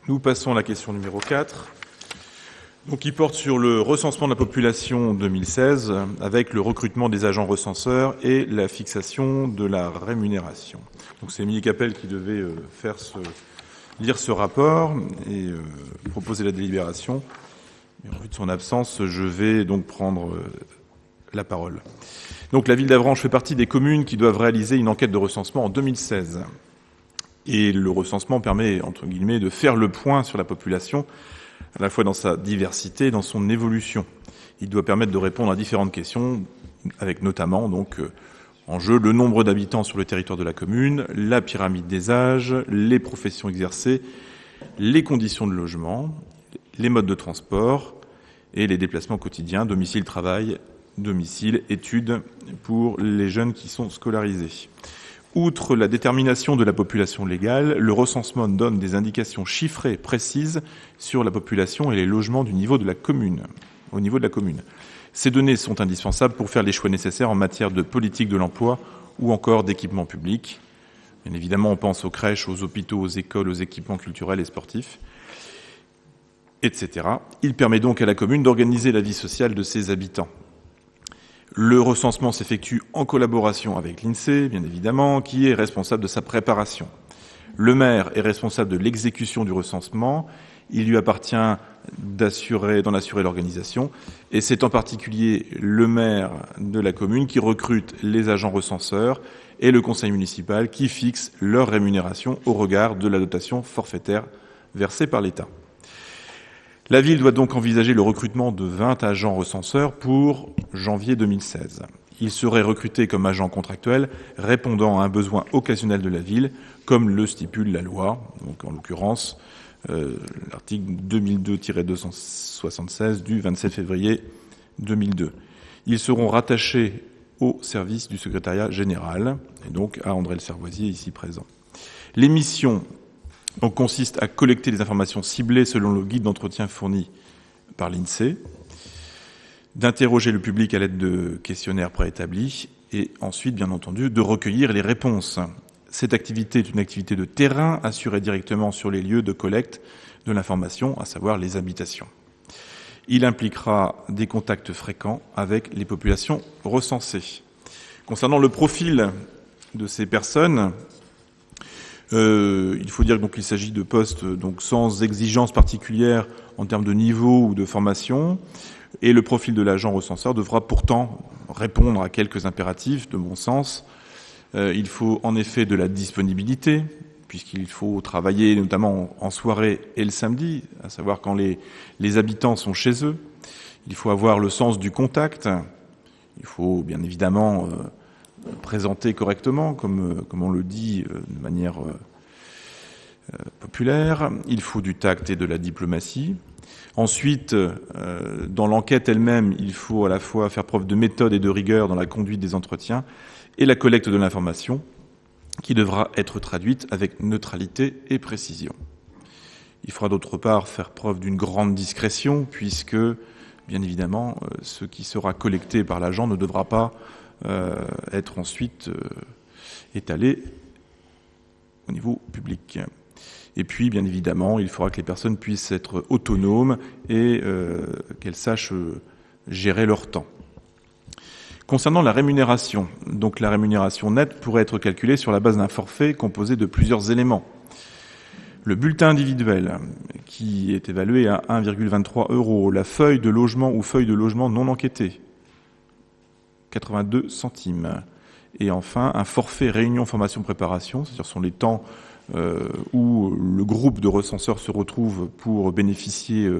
Nous passons à la question numéro 4, donc, qui porte sur le recensement de la population 2016 avec le recrutement des agents recenseurs et la fixation de la rémunération. Donc c'est Émilie Capel qui devait lire ce rapport et proposer la délibération. Et en vue de son absence, je vais donc prendre la parole. Donc la ville d'Avranches fait partie des communes qui doivent réaliser une enquête de recensement en 2016. Et le recensement permet, entre guillemets, de faire le point sur la population, à la fois dans sa diversité et dans son évolution. Il doit permettre de répondre à différentes questions, avec notamment donc en jeu le nombre d'habitants sur le territoire de la commune, la pyramide des âges, les professions exercées, les conditions de logement, les modes de transport et les déplacements quotidiens, domicile-travail, domicile-études pour les jeunes qui sont scolarisés. Outre la détermination de la population légale, le recensement donne des indications chiffrées précises sur la population et les logements au niveau de la commune. Ces données sont indispensables pour faire les choix nécessaires en matière de politique de l'emploi ou encore d'équipements publics. Bien évidemment, on pense aux crèches, aux hôpitaux, aux écoles, aux équipements culturels et sportifs, etc. Il permet donc à la commune d'organiser la vie sociale de ses habitants. Le recensement s'effectue en collaboration avec l'INSEE, bien évidemment, qui est responsable de sa préparation. Le maire est responsable de l'exécution du recensement. Il lui appartient d'en assurer l'organisation. Et c'est en particulier le maire de la commune qui recrute les agents recenseurs et le conseil municipal qui fixe leur rémunération au regard de la dotation forfaitaire versée par l'État. La ville doit donc envisager le recrutement de 20 agents recenseurs pour janvier 2016. Ils seraient recrutés comme agents contractuels répondant à un besoin occasionnel de la ville, comme le stipule la loi, donc en l'occurrence l'article 2002-276 du 27 février 2002. Ils seront rattachés au service du secrétariat général, et donc à André Le Servoisier, ici présent. Les missions consiste à collecter des informations ciblées selon le guide d'entretien fourni par l'INSEE, d'interroger le public à l'aide de questionnaires préétablis et ensuite, bien entendu, de recueillir les réponses. Cette activité est une activité de terrain assurée directement sur les lieux de collecte de l'information, à savoir les habitations. Il impliquera des contacts fréquents avec les populations recensées. Concernant le profil de ces personnes, il faut dire qu'il s'agit de postes sans exigence particulière en termes de niveau ou de formation, et le profil de l'agent recenseur devra pourtant répondre à quelques impératifs de bon sens. Il faut en effet de la disponibilité, puisqu'il faut travailler notamment en soirée et le samedi, à savoir quand les habitants sont chez eux. Il faut avoir le sens du contact. Il faut bien évidemment présenter correctement, comme on le dit de manière populaire. Il faut du tact et de la diplomatie. Ensuite, dans l'enquête elle-même, il faut à la fois faire preuve de méthode et de rigueur dans la conduite des entretiens et la collecte de l'information, qui devra être traduite avec neutralité et précision. Il faudra d'autre part faire preuve d'une grande discrétion, puisque, bien évidemment, ce qui sera collecté par l'agent ne devra pas être ensuite étalé au niveau public. Et puis, bien évidemment, il faudra que les personnes puissent être autonomes et qu'elles sachent gérer leur temps. Concernant la rémunération, donc la rémunération nette pourrait être calculée sur la base d'un forfait composé de plusieurs éléments. Le bulletin individuel, qui est évalué à 1,23 €, la feuille de logement ou feuille de logement non enquêtée, 82 centimes. Et enfin, un forfait réunion formation préparation, c'est-à-dire sont les temps où le groupe de recenseurs se retrouve pour bénéficier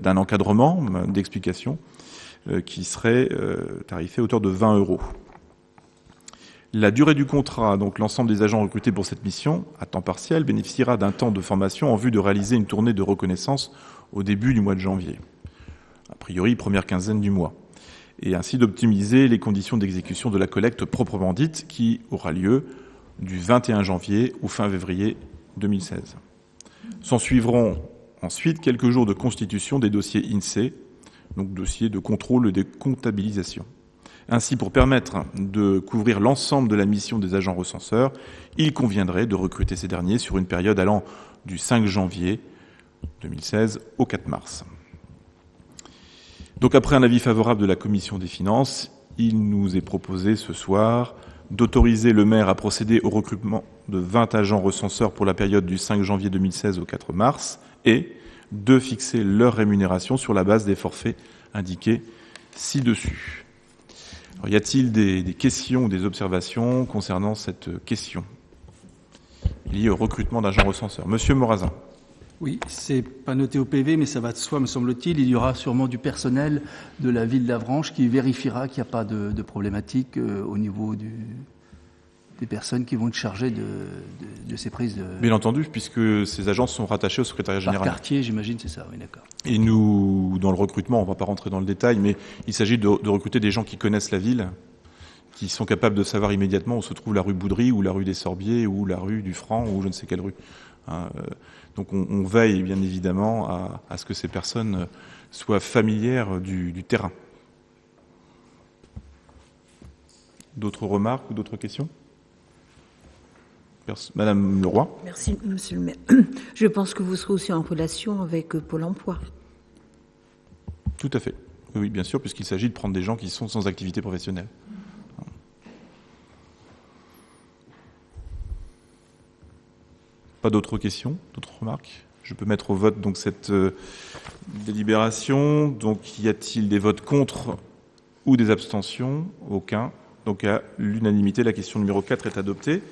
d'un encadrement, d'explication, qui serait tarifé à hauteur de 20 €. La durée du contrat, donc l'ensemble des agents recrutés pour cette mission, à temps partiel, bénéficiera d'un temps de formation en vue de réaliser une tournée de reconnaissance au début du mois de janvier. A priori, première quinzaine du mois. Et ainsi d'optimiser les conditions d'exécution de la collecte proprement dite qui aura lieu du 21 janvier au fin février 2016. S'en suivront ensuite quelques jours de constitution des dossiers INSEE, donc dossiers de contrôle et de comptabilisation. Ainsi, pour permettre de couvrir l'ensemble de la mission des agents recenseurs, il conviendrait de recruter ces derniers sur une période allant du 5 janvier 2016 au 4 mars. Donc après un avis favorable de la Commission des finances, il nous est proposé ce soir d'autoriser le maire à procéder au recrutement de 20 agents recenseurs pour la période du 5 janvier 2016 au 4 mars et de fixer leur rémunération sur la base des forfaits indiqués ci-dessus. Alors, y a-t-il des questions ou des observations concernant cette question liée au recrutement d'agents recenseurs? Monsieur Morazin. Oui, c'est pas noté au PV, mais ça va de soi, me semble-t-il. Il y aura sûrement du personnel de la ville d'Avranches qui vérifiera qu'il n'y a pas de problématique au niveau des personnes qui vont être chargées de ces prises de... Bien entendu, puisque ces agents sont rattachés au secrétariat général. Par quartier, j'imagine, c'est ça, oui, d'accord. Et nous, dans le recrutement, on ne va pas rentrer dans le détail, mais il s'agit de recruter des gens qui connaissent la ville, qui sont capables de savoir immédiatement où se trouve la rue Boudry, ou la rue des Sorbiers, ou la rue du Franc, ou je ne sais quelle rue. Donc on veille bien évidemment à ce que ces personnes soient familières du terrain. D'autres remarques ou d'autres questions? Madame Leroy. Merci, monsieur le maire. Je pense que vous serez aussi en relation avec Pôle emploi. Tout à fait. Oui, bien sûr, puisqu'il s'agit de prendre des gens qui sont sans activité professionnelle. Pas d'autres questions, d'autres remarques? Je peux mettre au vote donc cette délibération. Donc, y a-t-il des votes contre ou des abstentions? Aucun. Donc, à l'unanimité, la question numéro 4 est adoptée.